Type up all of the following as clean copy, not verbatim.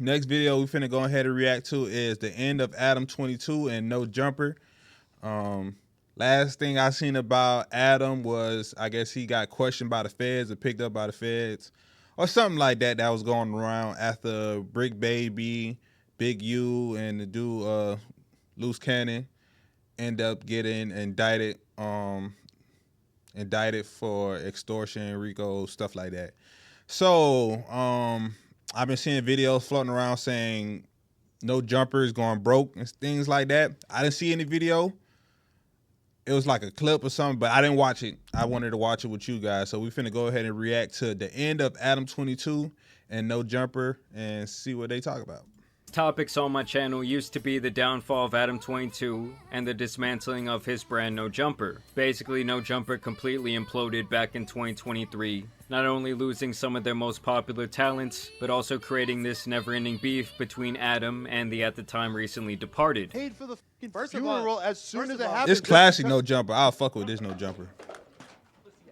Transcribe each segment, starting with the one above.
Next video we finna go ahead and react to is the end of Adam 22 and Nojumper. Last thing I seen about Adam was, I guess he got questioned by the feds or picked up by the feds or something like that that was going around after Brick Baby, Big U, and the dude Loose Cannon end up getting indicted for extortion, RICO, stuff like that. So I've been seeing videos floating around saying Nojumper is going broke and things like that. I didn't see any video. It was like a clip or something, but I didn't watch it. I wanted to watch it with you guys. So we finna go ahead and react to the end of Adam 22 and Nojumper and see what they talk about. Topics on my channel used to be the downfall of Adam 22 and the dismantling of his brand Nojumper. Basically, Nojumper completely imploded back in 2023, not only losing some of their most popular talents, but also creating this never-ending beef between Adam and the at the time recently departed. Paid for the funeral as soon as it happened. This classic Nojumper. I'll fuck with this Nojumper.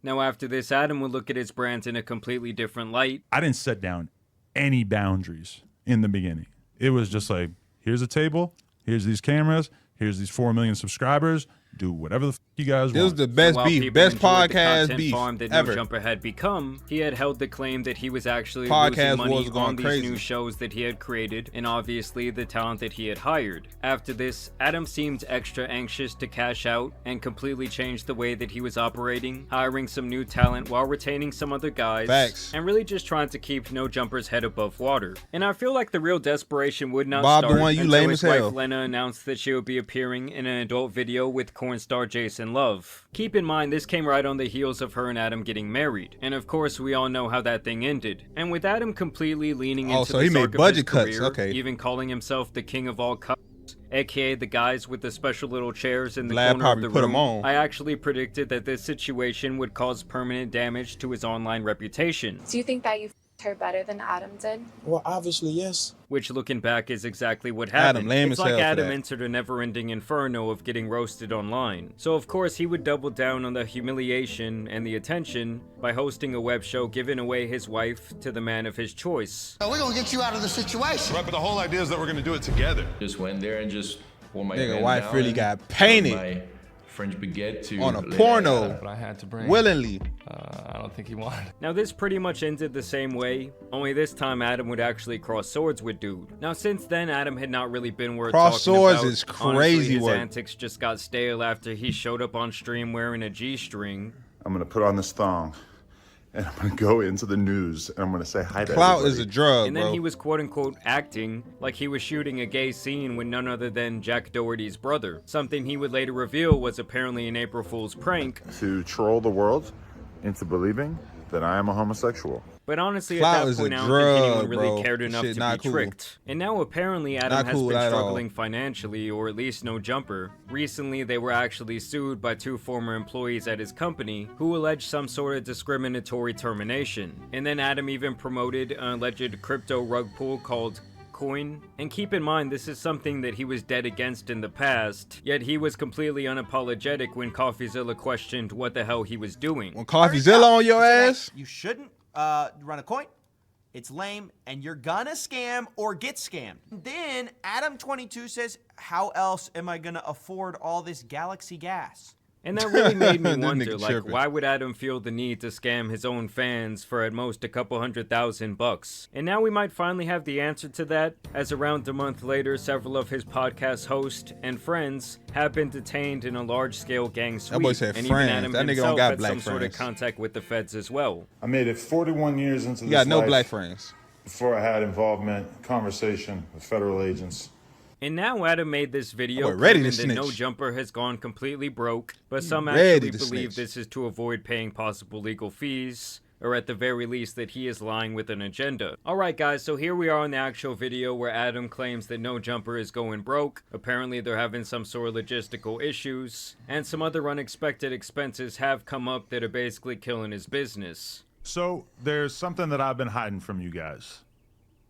Now after this, Adam would look at his brands in a completely different light. I didn't set down any boundaries in the beginning. It was just like, here's a table, here's these cameras, here's these 4 million subscribers. Do whatever the you guys want. This was the best beef, best podcast beef that ever. Nojumper had become. He had held the claim that he was actually losing money on these new shows that he had created, and obviously the talent that he had hired. After this, Adam seemed extra anxious to cash out and completely change the way that he was operating, hiring some new talent while retaining some other guys. Facts. And really just trying to keep Nojumper's head above water. And I feel like the real desperation would not Bob, start the one you until lame his as hell. wife Lena announced that she would be appearing in an adult video with corn star Jason Love. Keep in mind, this came right on the heels of her and Adam getting married. And of course, we all know how that thing ended. And with Adam completely leaning into so the he made arc of budget his cuts, career, okay. even calling himself the king of all cuts, aka the guys with the special little chairs in the Vlad corner of probably the put 'em room, on. I actually predicted that this situation would cause permanent damage to his online reputation. Do you think that you her better than Adam did? Well, obviously, yes. Which, looking back, is exactly what Adam, happened. lame It's as like hell for Adam that. entered a never-ending inferno of getting roasted online. So of course he would double down on the humiliation and the attention by hosting a web show giving away his wife to the man of his choice. We're gonna get you out of the situation. Right, but the whole idea is that we're gonna do it together. Just went there and just wore my Nigga, hand wife down really and got painted my French baguette to on a lay porno But I had to bring. willingly. I don't think he wanted. Now this pretty much ended the same way, only this time Adam would actually cross swords with dude. Now since then, Adam had not really been worth Cross talking swords about. is Honestly, crazy his work. antics just got stale after he showed up on stream wearing a G-string. I'm gonna put on this thong, and I'm gonna go into the news, and I'm gonna say hi to Clout everybody. is a drug, And then bro. he was quote-unquote acting like he was shooting a gay scene with none other than Jack Doherty's brother. Something he would later reveal was apparently an April Fool's prank. To troll the world into believing that I am a homosexual. But honestly, Clout at that is a point, I don't drug, think anyone really bro. cared enough Shit, to not be cool. tricked. And now apparently Adam Not has cool been at all. struggling financially, or at least Nojumper. Recently, they were actually sued by 2 former employees at his company who alleged some sort of discriminatory termination. And then Adam even promoted an alleged crypto rug pull called Coin. And keep in mind, this is something that he was dead against in the past, yet he was completely unapologetic when CoffeeZilla questioned what the hell he was doing. When CoffeeZilla on your ass, You shouldn't run a coin. It's lame, and you're gonna scam or get scammed. Then Adam 22 says, how else am I gonna afford all this Galaxy gas? And that really made me This wonder, nigga like, tripping. why would Adam feel the need to scam his own fans for at most a couple $100,000? And now we might finally have the answer to that, as around a month later, several of his podcast hosts and friends have been detained in a large-scale gang sweep. boy said and friends. even Adam That nigga don't himself got had black some sort of friends. contact with the feds as well. I made it 41 years into you this got no life black friends. before I had involvement, conversation with federal agents. And now Adam made this video Boy, ready claiming to that snitch. Nojumper has gone completely broke, but some Ready actually to believe snitch. this is to avoid paying possible legal fees, or at the very least that he is lying with an agenda. Alright guys, so here we are in the actual video where Adam claims that Nojumper is going broke. Apparently they're having some sort of logistical issues, and some other unexpected expenses have come up that are basically killing his business. So there's something that I've been hiding from you guys.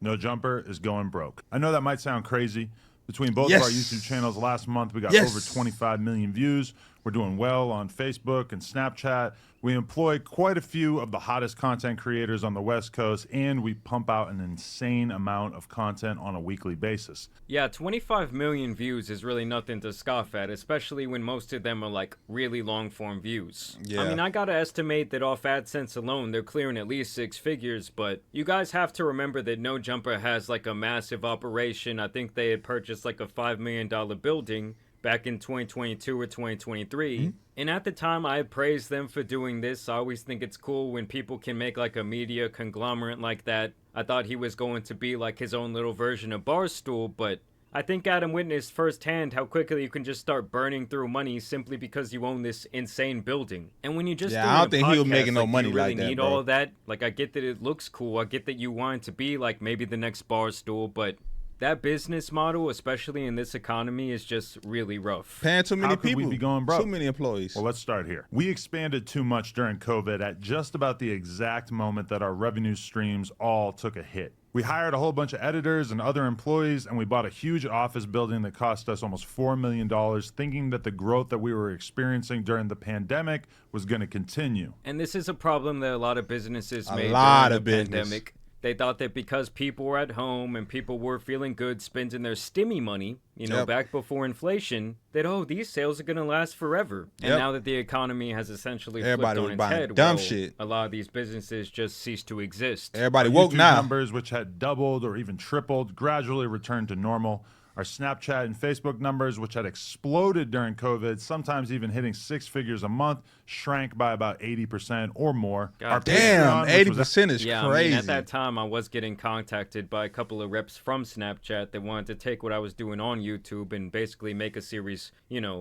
Nojumper is going broke. I know that might sound crazy. Between both Yes. of our YouTube channels last month, we got Yes. over 25 million views. We're doing well on Facebook and Snapchat. We employ quite a few of the hottest content creators on the West Coast, and we pump out an insane amount of content on a weekly basis. Yeah, 25 million views is really nothing to scoff at, especially when most of them are like really long form views. Yeah. I mean, I gotta estimate that off AdSense alone, they're clearing at least 6 figures, but you guys have to remember that Nojumper has like a massive operation. I think they had purchased like a $5 million building back in 2022 or 2023. And at the time, I praised them for doing this. I always think it's cool when people can make like a media conglomerate like that. I thought he was going to be like his own little version of Barstool, but I think Adam witnessed firsthand how quickly you can just start burning through money simply because you own this insane building. And when you just Yeah, doing I don't a think he was podcast, making no like, money do you really like that, need bro. all of that? Like, I get that it looks cool. I get that you want it to be like maybe the next Barstool, but that business model, especially in this economy, is just really rough. Paying too many How could people. we be going broke? Too many employees. Well, let's start here. We expanded too much during COVID at just about the exact moment that our revenue streams all took a hit. We hired a whole bunch of editors and other employees, and we bought a huge office building that cost us almost $4 million, thinking that the growth that we were experiencing during the pandemic was going to continue. And this is a problem that a lot of businesses made lot during of the business. pandemic. They thought that because people were at home and people were feeling good spending their stimmy money, Yep. back before inflation, that, oh, these sales are going to last forever. And Yep. now that the economy has essentially Everybody was flipped on its buying head, dumb well, shit. a lot of these businesses just cease to exist. Everybody Our woke YouTube now. numbers, which had doubled or even tripled, gradually returned to normal. Our Snapchat and Facebook numbers, which had exploded during COVID, sometimes even hitting 6 figures a month, shrank by about 80% or more. God Our Damn, Patreon, which was 80% is Yeah, crazy. I mean, at that time, I was getting contacted by a couple of reps from Snapchat that wanted to take what I was doing on YouTube and basically make a series,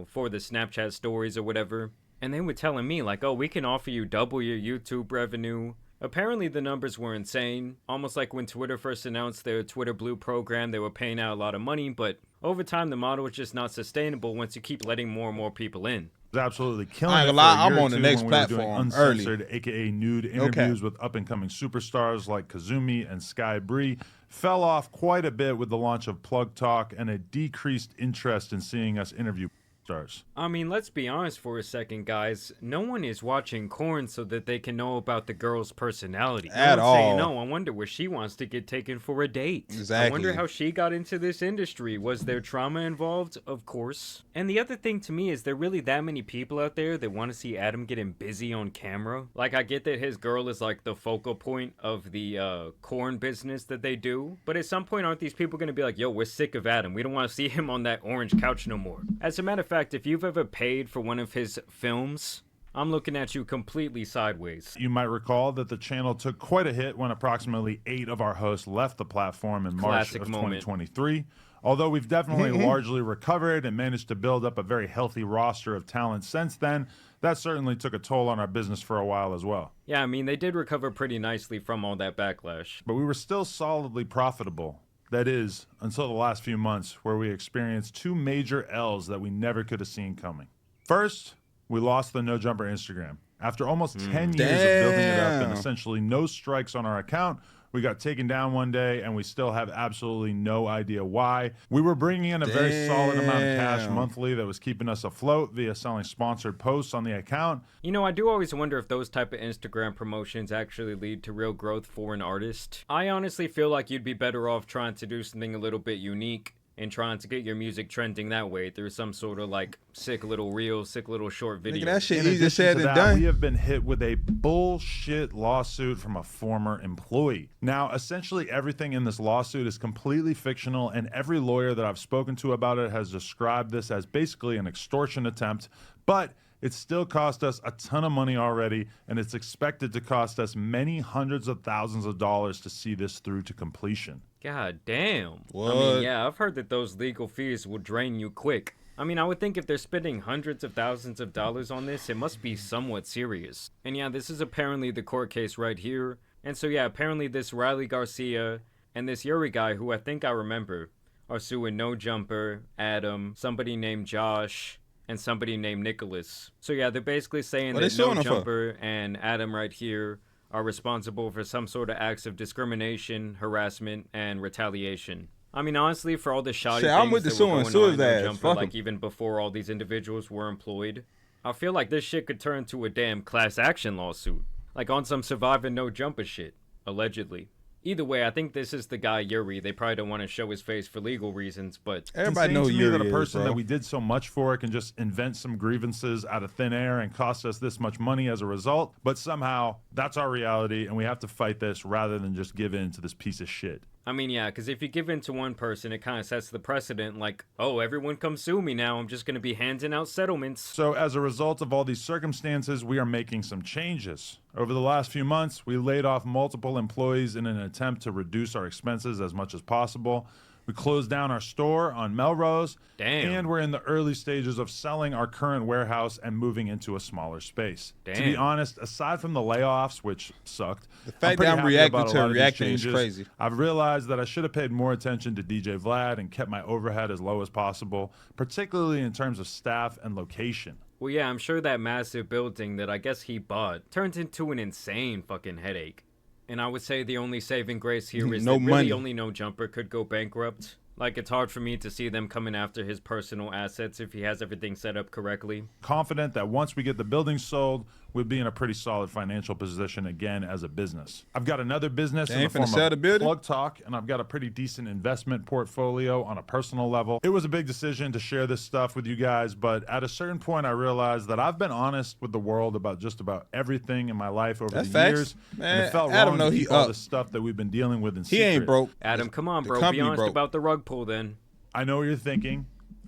for the Snapchat stories or whatever. And they were telling me, like, oh, we can offer you double your YouTube revenue. Apparently, the numbers were insane. Almost like when Twitter first announced their Twitter Blue program, they were paying out a lot of money, but over time, the model is just not sustainable once you keep letting more and more people in. was absolutely killing I ain't it gonna lie, for a year I'm or on the two next when we were doing platform early. uncensored, aka nude interviews with up-and-coming superstars like Kazumi and Sky Bree. Fell off quite a bit with the launch of Plug Talk and a decreased interest in seeing us interview stars. I mean, let's be honest for a second, guys. No one is watching Korn so that they can know about the girl's personality. At no one's saying, all. no, I wonder where she wants to get taken for a date. I Exactly. wonder how she got into this industry. Was there trauma involved? Of course. And the other thing to me is there really that many people out there that want to see Adam getting busy on camera? Like, I get that his girl is like the focal point of the Korn business that they do, but at some point aren't these people going to be like, yo, we're sick of Adam. We don't want to see him on that orange couch no more. As a matter of fact, if you've ever paid for one of his films, I'm looking at you completely sideways. You might recall that the channel took quite a hit when approximately 8 of our hosts left the platform in March Classic of moment. 2023. Although we've definitely largely recovered and managed to build up a very healthy roster of talent since then, that certainly took a toll on our business for a while as well. Yeah, I mean, they did recover pretty nicely from all that backlash. But we were still solidly profitable. That is, until the last few months, where we experienced 2 major L's that we never could have seen coming. First, we lost the Nojumper Instagram. After almost 10 years of building it up and Damn. essentially no strikes on our account, we got taken down one day and we still have absolutely no idea why. We were bringing in a very solid amount of cash Damn. monthly that was keeping us afloat via selling sponsored posts on the account. You know, I do always wonder if those type of Instagram promotions actually lead to real growth for an artist. I honestly feel like you'd be better off trying to do something a little bit unique and trying to get your music trending that way through some sort of like sick little reel, sick little short video. Nigga, that shit In easier addition said to than that, we done. have been hit with a bullshit lawsuit from a former employee. Now, essentially everything in this lawsuit is completely fictional, and every lawyer that I've spoken to about it has described this as basically an extortion attempt, but it still cost us a ton of money already, and it's expected to cost us many hundreds of thousands of dollars to see this through to completion. God damn. I What? mean, yeah, I've heard that those legal fees will drain you quick. I mean, I would think if they're spending hundreds of thousands of dollars on this, it must be somewhat serious. And yeah, this is apparently the court case right here. And so yeah, apparently this Riley Garcia and this Yuri guy, who I think I remember, are suing Nojumper, Adam, somebody named Josh, and somebody named Nicholas. So yeah, they're basically saying What that they suing 'em for? Nojumper and Adam right here are responsible for some sort of acts of discrimination, harassment, and retaliation. I mean, honestly, for all the shoddy Shit, things I'm with the that were suing. going Sue on his in ass. Nojumper, Fuck like 'em. even before all these individuals were employed, I feel like this shit could turn to a damn class action lawsuit. Like on some surviving Nojumper shit. Allegedly. Either way, I think this is the guy Yuri. They probably don't want to show his face for legal reasons, but Everybody knows knows me that a Yuri person is, that bro. we did so much for can just invent some grievances out of thin air and cost us this much money as a result. But somehow that's our reality, and we have to fight this rather than just give in to this piece of shit. I mean, yeah, because if you give in to one person, it kind of sets the precedent like, oh, everyone come sue me now. I'm just going to be handing out settlements. So as a result of all these circumstances, we are making some changes. Over the last few months, we laid off multiple employees in an attempt to reduce our expenses as much as possible. We closed down our store on Melrose. Damn. And we're in the early stages of selling our current warehouse and moving into a smaller space. Damn. To be honest, aside from the layoffs, which sucked, The fact pretty that I'm happy reacting about a to lot of these reacting is changes. crazy. I've realized that I should have paid more attention to DJ Vlad and kept my overhead as low as possible, particularly in terms of staff and location. Well, yeah, I'm sure that massive building that I guess he bought turned into an insane fucking headache. And I would say the only saving grace here is No that really money. only Nojumper could go bankrupt. Like, it's hard for me to see them coming after his personal assets if he has everything set up correctly. Confident that once we get the building sold, we'll be in a pretty solid financial position again as a business. I've got another business They in the ain't finna form sell the of building? Plug Talk, and I've got a pretty decent investment portfolio on a personal level. It was a big decision to share this stuff with you guys, but at a certain point I realized that I've been honest with the world about just about everything in my life over That's the facts. years. Man, and it felt Adam wrong know to he keep all up. the stuff that we've been dealing with in He secret. ain't broke. Adam, come on, The bro. Be company honest broke. about the rug pull then. I know what you're thinking.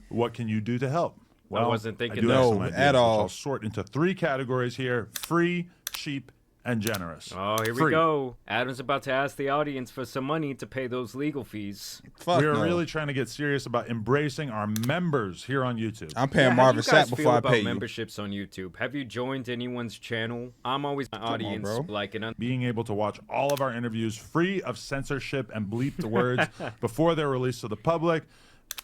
What can you do to help? Well, wasn't thinking I do that. have No, some ideas, at all. Which I'll sort into 3 categories here: free, cheap, and generous. Oh, here we Free. go. Adam's about to ask the audience for some money to pay those legal fees. Fuck We are no. really trying to get serious about embracing our members here on YouTube. I'm paying Yeah, Marvin how do you guys Sapp feel before I about pay you. memberships on YouTube? Have you joined anyone's channel? I'm always my audience bro. like an Being able to watch all of our interviews free of censorship and bleeped words before they're released to the public.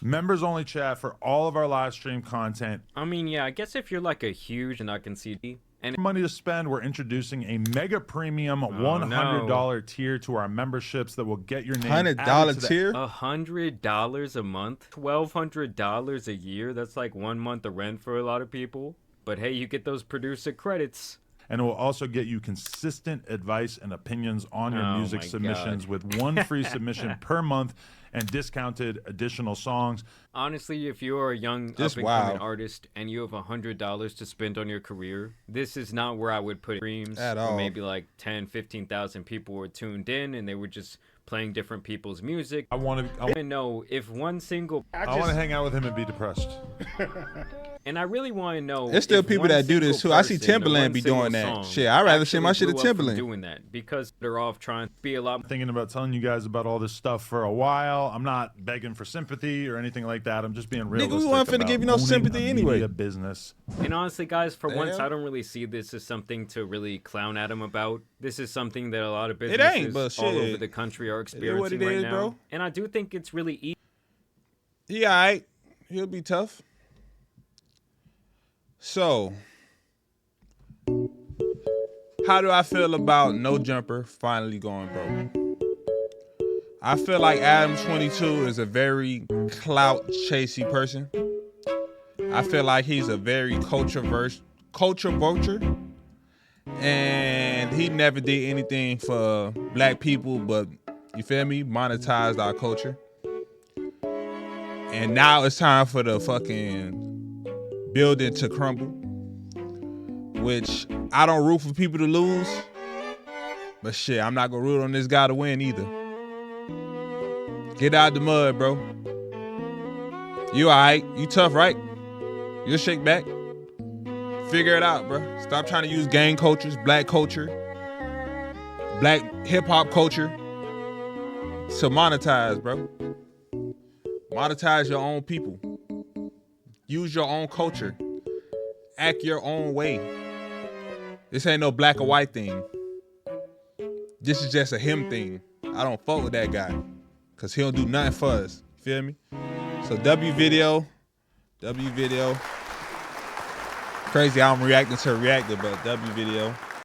Members only chat for all of our live stream content. I mean, yeah, I guess if you're like a huge and I can see and Money to spend, we're introducing a mega premium Oh, $100 tier to our memberships that will get your name $100 added to the tier? $100 a month, $1,200 a year. That's like 1 month of rent for a lot of people. But hey, you get those producer credits. And it will also get you consistent advice and opinions on your Oh music my submissions God. with 1 free submission per month and discounted additional songs. Honestly, if you're a young Just up-and-coming wow. artist and you have $100 to spend on your career, this is not where I would put streams. At Or all. maybe like 10, 15,000 people were tuned in and they were just playing different people's music. I want I want to know if one single... to hang out with him and be depressed. And I really want to know. There's still if people one that do this, single too. I see person or Timbaland one be doing single that. song Shit, I'd rather see my actually shit at blew up from Timbaland. doing that because they're off trying to be a lot. Thinking about telling you guys about all this stuff for a while. I'm not begging for sympathy or anything like that. I'm just being realistic. we weren't finna about give you no owning sympathy a anyway. media business. And honestly, guys, for once, Damn. I don't really see this as something to really clown at him about. This is something that a lot of It businesses ain't, but all over shit. the country are It is what experiencing it right is, now. bro. And I do think it's really easy. He alright. He'll be tough. So, how do I feel about Nojumper finally going broke? I feel like Adam 22 is a very clout chasey person. I feel like he's a very culture vulture. And he never did anything for black people, but you feel me? Monetized our culture. And now it's time for the fucking building to crumble. Which I don't root for people to lose. But shit, I'm not gonna root on this guy to win either. Get out the mud, bro. You alright? You tough, right? You'll shake back. Figure it out, bro. Stop trying to use gang cultures, black culture, black hip-hop culture to monetize, bro. Monetize your own people. Use your own culture. Act your own way. This ain't no black or white thing. This is just a him thing. I don't fuck with that guy. Cause he don't do nothing for us. Feel me? So W video. Crazy I'm reacting to a reactor, but W video.